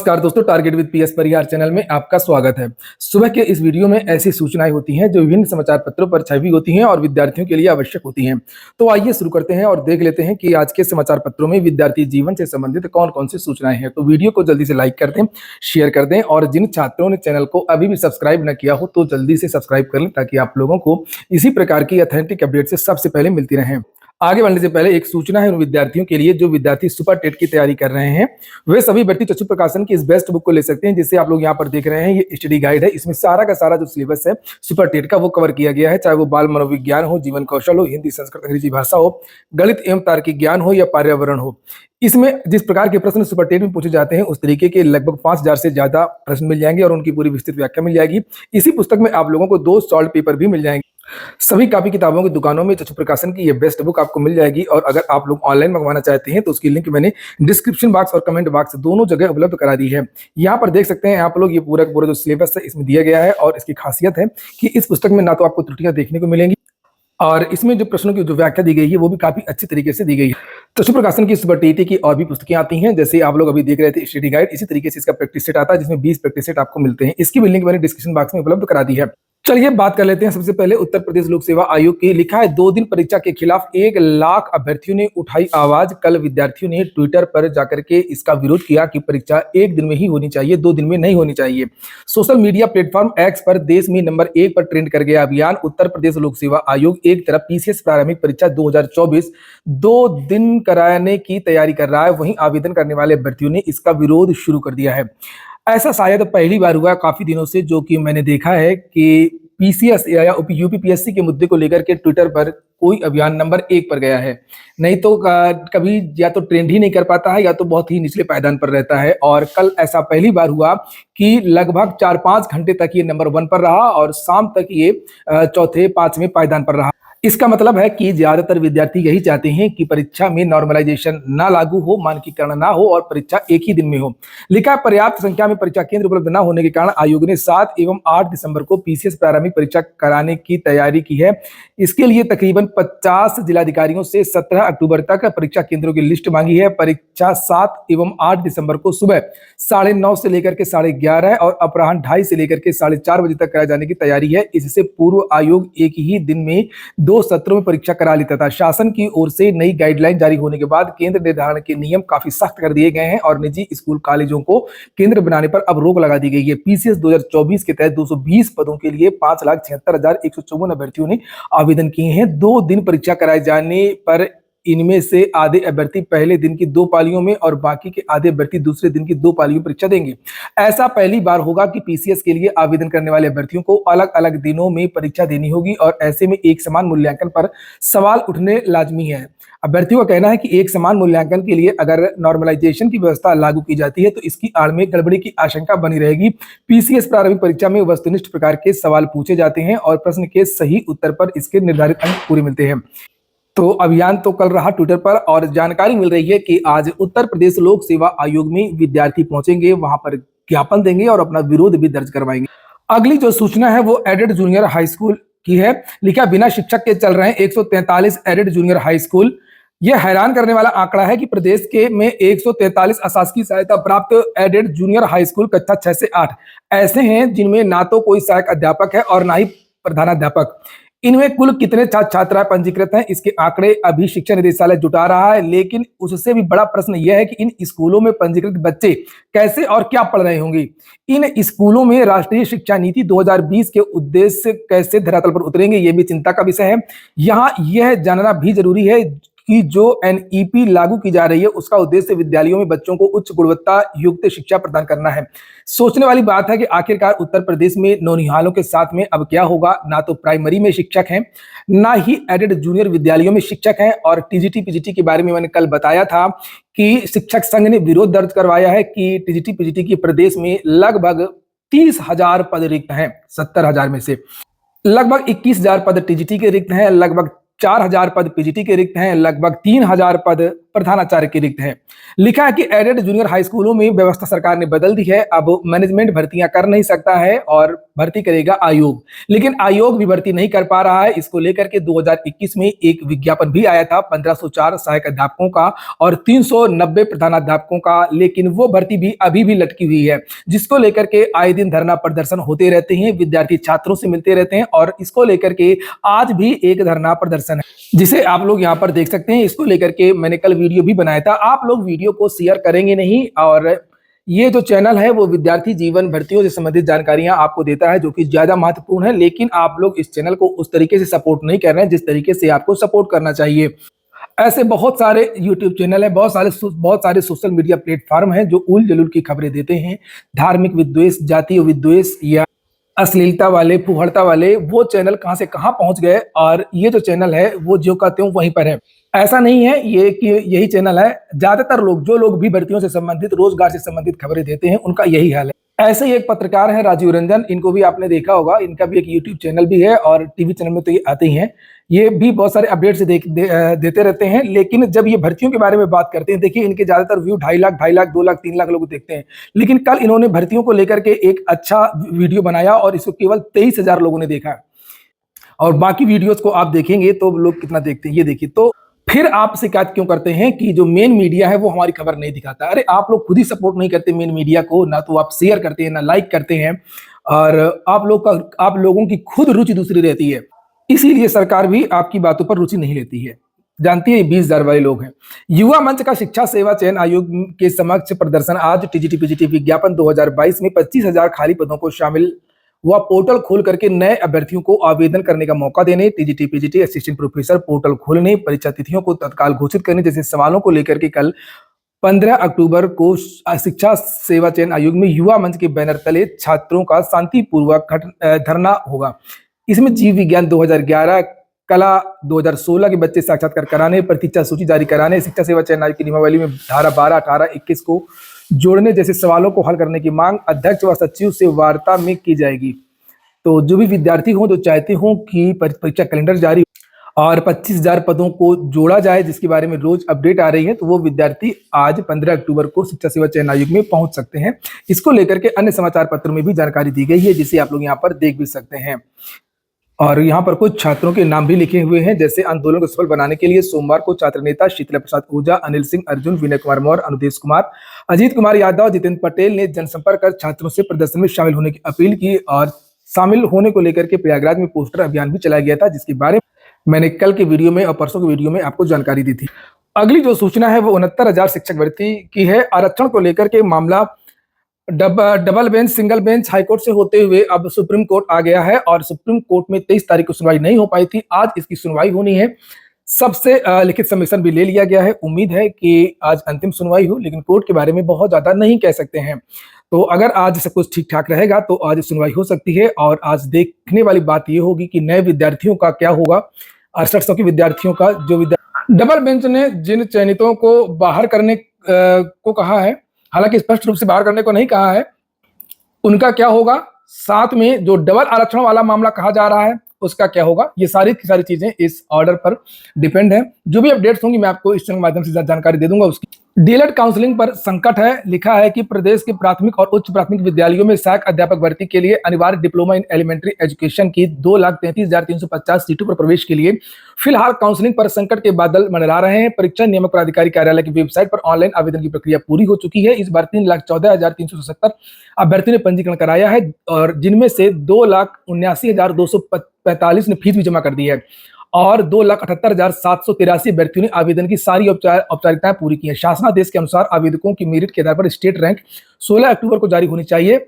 नमस्कार दोस्तों, target with PS Parihar channel में आपका स्वागत है। सुबह के इस वीडियो में ऐसी सूचनाएं होती हैं जो विभिन्न समाचार पत्रों पर छपी होती हैं और विद्यार्थियों के लिए आवश्यक होती हैं। तो आइए शुरू करते हैं और देख लेते हैं कि आज के समाचार पत्रों में विद्यार्थी जीवन से संबंधित कौन कौन सी सूचनाएं हैं। तो वीडियो को जल्दी से लाइक कर दें, शेयर कर दें और जिन छात्रों ने चैनल को अभी भी सब्सक्राइब न किया हो तो जल्दी से सब्सक्राइब कर लें ताकि आप लोगों को इसी प्रकार की ऑथेंटिक अपडेट से सबसे पहले मिलती रहें। आगे बढ़ने से पहले एक सूचना है उन विद्यार्थियों के लिए जो विद्यार्थी सुपर टेट की तैयारी कर रहे हैं। वे सभी व्यक्ति चक्षु प्रकाशन की इस बेस्ट बुक को ले सकते हैं जिसे आप लोग यहाँ पर देख रहे हैं। ये स्टडी गाइड है, इसमें सारा का सारा जो सिलेबस है सुपर टेट का वो कवर किया गया है, चाहे वो बाल मनोविज्ञान हो, जीवन कौशल हो, हिंदी संस्कृत अंग्रेजी भाषा हो, गणित एवं तार्किक ज्ञान हो या पर्यावरण हो। इसमें जिस प्रकार के प्रश्न सुपर टेट में पूछे जाते हैं उस तरीके के लगभग 5000 से ज्यादा प्रश्न मिल जाएंगे और उनकी पूरी विस्तृत व्याख्या मिल जाएगी। इसी पुस्तक में आप लोगों को 2 सॉल्व पेपर भी मिल जाएंगे। सभी कॉपी किताबों की दुकानों में चक्षु प्रकाशन की ये बेस्ट बुक आपको मिल जाएगी और अगर आप लोग ऑनलाइन मंगवाना चाहते हैं तो उसकी लिंक मैंने डिस्क्रिप्शन बॉक्स और कमेंट बॉक्स दोनों जगह उपलब्ध करा दी है। यहाँ पर देख सकते हैं आप लोग ये पूरा जो सिलेबस है इसमें दिया गया है और इसकी खासियत है कि इस पुस्तक में ना तो आपको त्रुटियां देखने को मिलेंगी और इसमें जो प्रश्नों की जो व्याख्या दी गई है वो भी काफी अच्छी तरीके से दी गई है। चक्षु प्रकाशन की सुपर टेट की और भी पुस्तकें आती हैं, जैसे आप लोग अभी देख रहे थे स्टडी गाइड, इसी तरीके से इसका प्रैक्टिस सेट आता है जिसमें 20 प्रैक्टिस सेट आपको मिलते हैं। इसकी भी लिंक मैंने डिस्क्रिप्शन बॉक्स में उपलब्ध करा दी है। चलिए बात कर लेते हैं सबसे पहले उत्तर प्रदेश लोक सेवा आयोग की। लिखा है 2 दिन परीक्षा के खिलाफ 1 लाख अभ्यर्थियों ने उठाई आवाज। कल विद्यार्थियों ने ट्विटर पर जाकर के इसका विरोध किया कि परीक्षा 1 दिन में ही होनी चाहिए, 2 दिन में नहीं होनी चाहिए। सोशल मीडिया प्लेटफॉर्म एक्स पर देश में नंबर 1 पर ट्रेंड कर गया अभियान। उत्तर प्रदेश लोक सेवा आयोग एक तरफ पीसीएस प्रारंभिक परीक्षा 2024 2 दिन कराने की तैयारी कर रहा है, वहीं आवेदन करने वाले अभ्यर्थियों ने इसका विरोध शुरू कर दिया है। ऐसा शायद पहली बार हुआ काफी दिनों से जो कि मैंने देखा है कि पीसीएस या यूपीपीएससी के मुद्दे को लेकर के ट्विटर पर कोई अभियान नंबर 1 पर गया है। नहीं तो कभी या तो ट्रेंड ही नहीं कर पाता है या तो बहुत ही निचले पायदान पर रहता है। और कल ऐसा पहली बार हुआ कि लगभग 4-5 घंटे तक ये नंबर 1 पर रहा और शाम तक ये चौथे 5वें पायदान पर रहा। इसका मतलब है कि ज्यादातर विद्यार्थी यही चाहते हैं कि परीक्षा में नॉर्मलाइजेशन ना लागू हो, मानकीकरण ना हो और परीक्षा एक ही दिन में हो। लिखा पर्याप्त संख्या में परीक्षा केंद्र उपलब्ध न होने के कारण आयोग ने 7 एवं 8 दिसंबर को पीसीएस प्रारंभिक परीक्षा कराने की तैयारी की है। इसके लिए तकरीबन 50 जिलाधिकारियों से 17 अक्टूबर तक परीक्षा केंद्रों की लिस्ट मांगी है। परीक्षा 7 एवं 8 दिसंबर को सुबह 9:30 से लेकर के 11:30 और अपराह्न 2:30 से लेकर के 4:30 बजे तक कराए जाने की तैयारी है। इससे पूर्व आयोग एक ही दिन में 2 सत्रों में परीक्षा करा लेता था। शासन की ओर से नई गाइडलाइन जारी होने के बाद केंद्र निर्धारण के नियम काफी सख्त कर दिए गए हैं और निजी स्कूल कॉलेजों को केंद्र बनाने पर अब रोक लगा दी गई है। पीसीएस 2024 के तहत 220 पदों के लिए 5,76,154 अभ्यर्थियों ने आवेदन किए हैं। 2 दिन परीक्षा कराए जाने पर इनमें से आधे अभ्यर्थी पहले दिन की 2 पालियों में और बाकी के आधे अभ्यर्थी दूसरे दिन की 2 पालियों में परीक्षा देंगे। ऐसा पहली बार होगा कि पीसीएस के लिए आवेदन करने वाले अभ्यर्थियों को अलग अलग दिनों में परीक्षा देनी होगी और ऐसे में एक समान मूल्यांकन पर सवाल उठने लाजमी है। अभ्यर्थियों का कहना है कि एक समान मूल्यांकन के लिए अगर नॉर्मलाइजेशन की व्यवस्था लागू की जाती है तो इसकी आड़ में गड़बड़ी की आशंका बनी रहेगी। पीसीएस प्रारंभिक परीक्षा में वस्तुनिष्ठ प्रकार के सवाल पूछे जाते हैं और प्रश्न के सही उत्तर पर इसके निर्धारित अंक पूरे मिलते हैं। तो अभियान तो कल रहा ट्विटर पर और जानकारी मिल रही है कि आज उत्तर प्रदेश लोक सेवा आयोग में विद्यार्थी पहुंचेंगे, वहां पर ज्ञापन देंगे और अपना विरोध भी दर्ज करवाएंगे। अगली जो सूचना है वो एडेड जूनियर हाई स्कूल की है। लिखा बिना शिक्षक के चल रहे हैं 143 एडेड जूनियर हाई स्कूल। यह हैरान करने वाला आंकड़ा है कि प्रदेश के में 143 अशासकीय सहायता प्राप्त एडेड जूनियर हाई स्कूल कक्षा 6 से 8 ऐसे हैं जिनमें ना तो कोई सहायक अध्यापक है और ना ही प्रधानाध्यापक। इनमें कुल कितने छात्र छात्राएं पंजीकृत हैं इसके आंकड़े अभी शिक्षा निदेशालय जुटा रहा है, लेकिन उससे भी बड़ा प्रश्न यह है कि इन स्कूलों में पंजीकृत बच्चे कैसे और क्या पढ़ रहे होंगे। इन स्कूलों में राष्ट्रीय शिक्षा नीति 2020 के उद्देश्य कैसे धरातल पर उतरेंगे, ये भी चिंता का विषय है। यहाँ यह जानना भी जरूरी है कि जो एनईपी लागू की जा रही है उसका उद्देश्य विद्यालयों में बच्चों को उच्च गुणवत्ता युक्त शिक्षा प्रदान करना है। सोचने वाली बात है कि आखिरकार उत्तर प्रदेश में नौनिहालों के साथ में अब क्या होगा। ना तो प्राइमरी में शिक्षक हैं, ना ही एडेड जूनियर विद्यालयों में शिक्षक हैं। और टीजीटी पीजीटी के बारे में मैंने कल बताया था कि शिक्षक संघ ने विरोध दर्ज करवाया है कि टीजीटी पीजीटी की प्रदेश में लगभग 30,000 पद रिक्त हैं। 70,000 में से लगभग 21,000 पद टीजीटी के रिक्त हैं, लगभग 4000 पद पीजीटी के रिक्त हैं, लगभग 3000 पद प्रधानाचार्य के रिक्त हैं। लिखा है कि एडेड जूनियर हाई स्कूलों में व्यवस्था सरकार ने बदल दी है। अब मैनेजमेंट भर्तियां कर नहीं सकता है और भर्ती करेगा आयोग, लेकिन आयोग भी भर्ती नहीं कर पा रहा है। इसको लेकर के 2021 में एक विज्ञापन भी आया था 1504 सहायक अध्यापकों का और 390 प्रधानाध्यापकों का, लेकिन वो भर्ती भी अभी भी लटकी हुई है, जिसको लेकर के आए दिन धरना प्रदर्शन होते रहते हैं, विद्यार्थी छात्रों से मिलते रहते हैं और इसको लेकर के आज भी एक धरना प्रदर्शन है जिसे आप लोग यहाँ पर देख सकते हैं। इसको लेकर के मैंने कल वीडियो भी बनाया था। आप लोग वीडियो को शेयर करेंगे नहीं, और ये जो चैनल है वो विद्यार्थी जीवन भर्तियों से संबंधित जानकारियां आपको देता है, जो कि ज्यादा महत्वपूर्ण है, लेकिन आप लोग इस चैनल को उस तरीके से सपोर्ट नहीं कर रहे हैं जिस तरीके से आपको सपोर्ट करना चाहिए। ऐसे बहुत सारे यूट्यूब चैनल है, बहुत सारे सोशल मीडिया प्लेटफॉर्म हैं जो उल जलूल की खबरें देते हैं, धार्मिक विद्वेष, जातीय विद्वेष या अश्लीलता वाले, फुहड़ता वाले। वो चैनल कहां से कहां पहुंच गए और ये जो चैनल है वो जो का त्यों वहीं पर है। ऐसा नहीं है ये कि यही चैनल है। ज्यादातर लोग, जो लोग भी भर्तियों से संबंधित, रोजगार से संबंधित खबरें देते हैं, उनका यही हाल है। ऐसे ही एक पत्रकार है राजीव रंजन, इनको भी आपने देखा होगा, इनका भी एक यूट्यूब चैनल भी है और टीवी चैनल में तो ये आते ही हैं। ये भी बहुत सारे अपडेट्स देते रहते हैं, लेकिन जब ये भर्तियों के बारे में बात करते हैं, देखिए इनके ज्यादातर व्यू 2.5 लाख, 2.5 लाख, 2 लाख, 3 लाख लोग देखते हैं। लेकिन कल इन्होंने भर्तियों को लेकर के एक अच्छा वीडियो बनाया और इसको केवल 23,000 लोगों ने देखा, और बाकी वीडियोस को आप देखेंगे तो लोग कितना देखते हैं ये देखिए। तो फिर आप शिकायत क्यों करते हैं कि जो मेन मीडिया है वो हमारी खबर नहीं दिखाता? अरे आप लोग खुद ही सपोर्ट नहीं करते मेन मीडिया को, ना तो आप शेयर करते हैं, ना लाइक करते हैं, और आप लोगों की खुद रुचि दूसरी रहती है, इसीलिए सरकार भी आपकी बातों पर रुचि नहीं लेती है। जानती है 20,000 वाले लोग हैं। युवा मंच का शिक्षा सेवा चयन आयोग के समक्ष प्रदर्शन आज। टीजीटी पीजीटी विज्ञापन 2022 में 25,000 खाली पदों को शामिल हुआ पोर्टल खोल करके नए अभ्यर्थियों को आवेदन करने का मौका देने, TGT PGT assistant professor portal खोलने, परीक्षा तिथियों को तत्काल घोषित करने जैसे सवालों को लेकर के कल 15 अक्टूबर को शिक्षा सेवा चयन आयोग में युवा मंच के बैनर तले छात्रों का शांतिपूर्वक धरना होगा। इसमें जीव विज्ञान 2011, कला 2016 के बच्चे साक्षात्कार कराने, प्रतीक्षा सूची जारी कराने, शिक्षा सेवा चयन आयोग की नियमावली में धारा 12, 18, 21 को जोड़ने जैसे सवालों को हल करने की मांग अध्यक्ष व सचिव से वार्ता में की जाएगी। तो जो भी विद्यार्थी हो, जो चाहते हो कि परीक्षा कैलेंडर जारी और 25,000 पदों को जोड़ा जाए, जिसके बारे में रोज अपडेट आ रही है, तो वो विद्यार्थी आज 15 अक्टूबर को शिक्षा सेवा चयन आयोग में पहुंच सकते हैं। इसको लेकर के अन्य समाचार पत्रों में भी जानकारी दी गई है, जिसे आप लोग यहाँ पर देख भी सकते हैं। और यहाँ पर कुछ छात्रों के नाम भी लिखे हुए हैं, जैसे आंदोलन को सफल बनाने के लिए सोमवार को छात्र नेता शीतला प्रसाद ओझा, अनिल सिंह अर्जुन, विनय कुमार मौर्य, अनुदेश कुमार, अजीत कुमार यादव, जितेंद्र पटेल ने जनसंपर्क कर छात्रों से प्रदर्शन में शामिल होने की अपील की, और शामिल होने को लेकर के प्रयागराज में पोस्टर अभियान भी चलाया गया था, जिसके बारे में मैंने कल के वीडियो में और परसों के वीडियो में आपको जानकारी दी थी। अगली जो सूचना है वो 69,000 शिक्षक भर्ती की है। आरक्षण को लेकर के मामला double bench, single bench, high court से होते हुए अब सुप्रीम कोर्ट आ गया है, और सुप्रीम कोर्ट में 23 तारीख को सुनवाई नहीं हो पाई थी। आज इसकी सुनवाई होनी है। सबसे लिखित सबमिशन भी ले लिया गया है। उम्मीद है कि आज अंतिम सुनवाई हो, लेकिन कोर्ट के बारे में बहुत ज्यादा नहीं कह सकते हैं। तो अगर आज सब कुछ ठीक ठाक रहेगा तो आज सुनवाई हो सकती है, और आज देखने वाली बात यह होगी कि नए विद्यार्थियों का क्या होगा। 6800 के विद्यार्थियों का, जो डबल बेंच ने जिन चयनितों को बाहर करने को कहा है, हालांकि स्पष्ट रूप से बाहर करने को नहीं कहा है, उनका क्या होगा। साथ में जो डबल आरक्षण वाला मामला कहा जा रहा है उसका क्या होगा, ये सारी की सारी चीजें इस ऑर्डर पर डिपेंड है। जो भी अपडेट्स होंगी मैं आपको इस चैनल के माध्यम से जानकारी दे दूंगा। उसकी डीएलएड काउंसलिंग पर संकट है। लिखा है कि प्रदेश के प्राथमिक और उच्च प्राथमिक विद्यालयों में सहायक अध्यापक भर्ती के लिए अनिवार्य डिप्लोमा इन एलिमेंट्री एजुकेशन की 2,33,350 सीटों पर प्रवेश के लिए फिलहाल काउंसलिंग पर संकट के बादल मंडरा रहे हैं। परीक्षा नियामक प्राधिकारी कार्यालय की वेबसाइट पर ऑनलाइन आवेदन की प्रक्रिया पूरी हो चुकी है। इस बार 3,14,377 अभ्यर्थियों ने पंजीकरण कराया है, और जिनमें से 2,79,245 ने फीस भी जमा कर दी है, और 2,78,783 अभ्यर्थियों ने आवेदन की सारी औपचारिकताएं पूरी की हैं। शासनादेश के अनुसार आवेदकों की मेरिट के आधार पर स्टेट रैंक 16 अक्टूबर को जारी होनी चाहिए,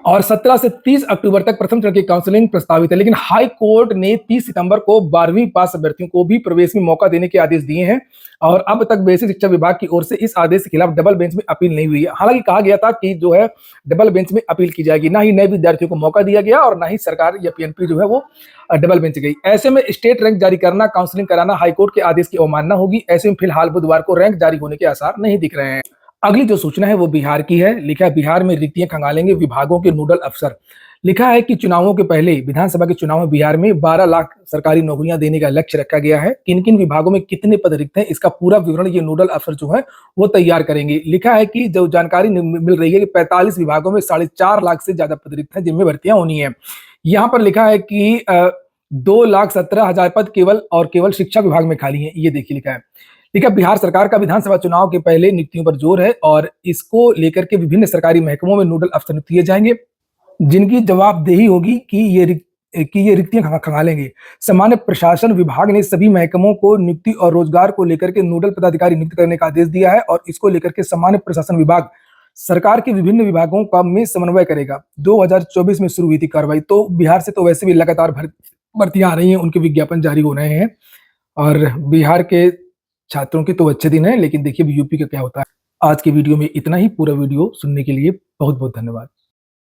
और 17 से 30 अक्टूबर तक प्रथम चरण की काउंसलिंग प्रस्तावित है। लेकिन हाई कोर्ट ने 30 सितंबर को 12वीं पास अभ्यर्थियों को भी प्रवेश में मौका देने के आदेश दिए हैं, और अब तक बेसिक शिक्षा विभाग की ओर से इस आदेश के खिलाफ डबल बेंच में अपील नहीं हुई है। हालांकि कहा गया था कि जो है डबल बेंच में अपील की जाएगी, ना ही नए विद्यार्थियों को मौका दिया गया और ना ही सरकार या पीएनपी जो है वो डबल बेंच गई। ऐसे में स्टेट रैंक जारी करना, काउंसलिंग कराना हाईकोर्ट के आदेश की अवमानना होगी। ऐसे में फिलहाल बुधवार को रैंक जारी होने के आसार नहीं दिख रहे हैं। अगली जो सूचना है वो बिहार की है। लिखा है बिहार में रिक्तियां खंगालेंगे विभागों के नोडल अफसर। लिखा है कि चुनावों के पहले विधानसभा के चुनाव में बिहार में 12 लाख सरकारी नौकरियां देने का लक्ष्य रखा गया है। किन किन विभागों में कितने पद रिक्त हैं, इसका पूरा विवरण ये नोडल अफसर जो है वो तैयार करेंगे। लिखा है कि जो जानकारी मिल रही है कि 45 विभागों में 4.5 लाख से ज्यादा पद रिक्त हैं जिनमें भर्तियां होनी है। यहाँ पर लिखा है कि 2,17,000 पद केवल शिक्षा विभाग में खाली है। ये देखिए लिखा है। ठीक है, बिहार सरकार का विधानसभा चुनाव के पहले नियुक्तियों पर जोर है और इसको लेकर के विभिन्न सरकारी महकमों में नोडल अफसर नियुक्त किए जाएंगे जिनकी जवाबदेही होगी कि ये रिक्तियां खंगालेंगे। सामान्य प्रशासन विभाग ने सभी महकमों को नियुक्ति और रोजगार को लेकर के नोडल पदाधिकारी नियुक्त करने का आदेश दिया है और इसको लेकर के सामान्य प्रशासन विभाग सरकार के विभिन्न विभागों का में समन्वय करेगा। 2024 में शुरू हुई थी कार्रवाई, तो बिहार से तो वैसे भी लगातार भर्तियां आ रही हैं, उनके विज्ञापन जारी हो रहे हैं और बिहार के छात्रों के तो अच्छे दिन है, लेकिन देखिए यूपी का क्या होता है। आज के वीडियो में इतना ही। पूरा वीडियो सुनने के लिए बहुत बहुत धन्यवाद।